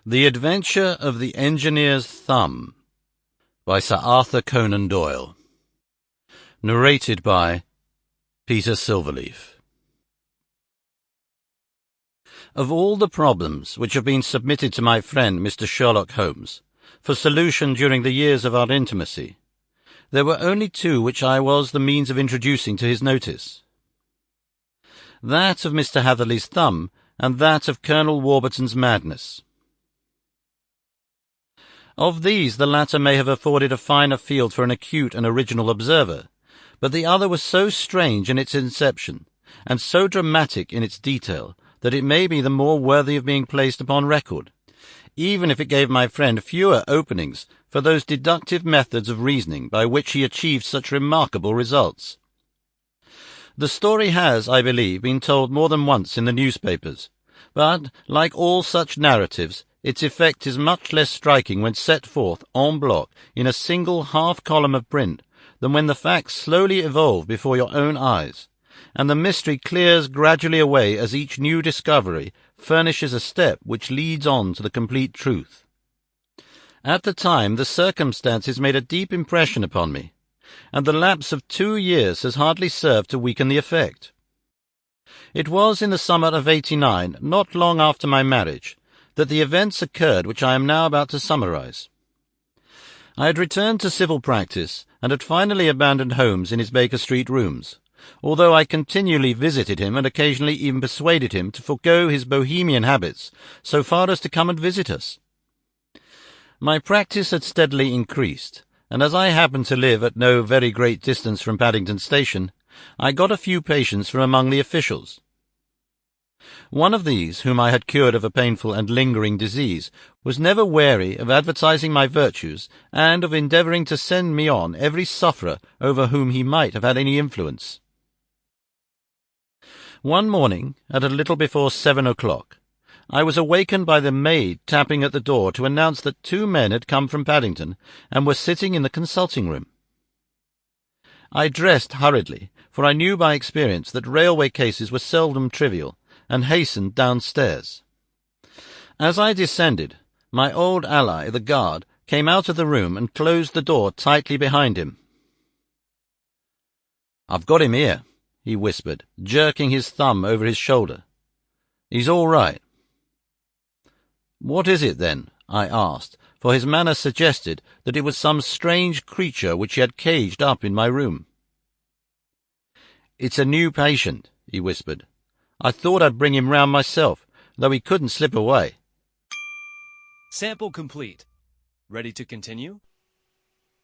The Adventure of the Engineer's Thumb by Sir Arthur Conan Doyle. Narrated by Peter Silverleaf. Of all the problems which have been submitted to my friend Mr. Sherlock Holmes for solution during the years of our intimacy, there were only two which I was the means of introducing to his notice. That of Mr. Hatherley's thumb, and that of Colonel Warburton's madness. Of these the latter may have afforded a finer field for an acute and original observer, but the other was so strange in its inception, and so dramatic in its detail, that it may be the more worthy of being placed upon record, even if it gave my friend fewer openings for those deductive methods of reasoning by which he achieved such remarkable results. The story has, I believe, been told more than once in the newspapers, but, like all such narratives, its effect is much less striking when set forth en bloc in a single half-column of print than when the facts slowly evolve before your own eyes, and the mystery clears gradually away as each new discovery furnishes a step which leads on to the complete truth. At the time, the circumstances made a deep impression upon me, and the lapse of 2 years has hardly served to weaken the effect. It was in the summer of '89, not long after my marriage, that the events occurred which I am now about to summarize. I had returned to civil practice, and had finally abandoned Holmes in his Baker Street rooms, although I continually visited him and occasionally even persuaded him to forego his bohemian habits so far as to come and visit us. My practice had steadily increased, and as I happened to live at no very great distance from Paddington Station, I got a few patients from among the officials. One of these, whom I had cured of a painful and lingering disease, was never weary of advertising my virtues and of endeavouring to send me on every sufferer over whom he might have had any influence. One morning, at a little before 7 o'clock, I was awakened by the maid tapping at the door to announce that 2 men had come from Paddington and were sitting in the consulting-room. I dressed hurriedly, for I knew by experience that railway cases were seldom trivial, and hastened downstairs. As I descended, my old ally, the guard, came out of the room and closed the door tightly behind him. "I've got him here," he whispered, jerking his thumb over his shoulder. "He's all right." "What is it, then?" I asked, for his manner suggested that it was some strange creature which he had caged up in my room. "It's a new patient," he whispered. "I thought I'd bring him round myself, though he couldn't slip away." Sample complete. Ready to continue?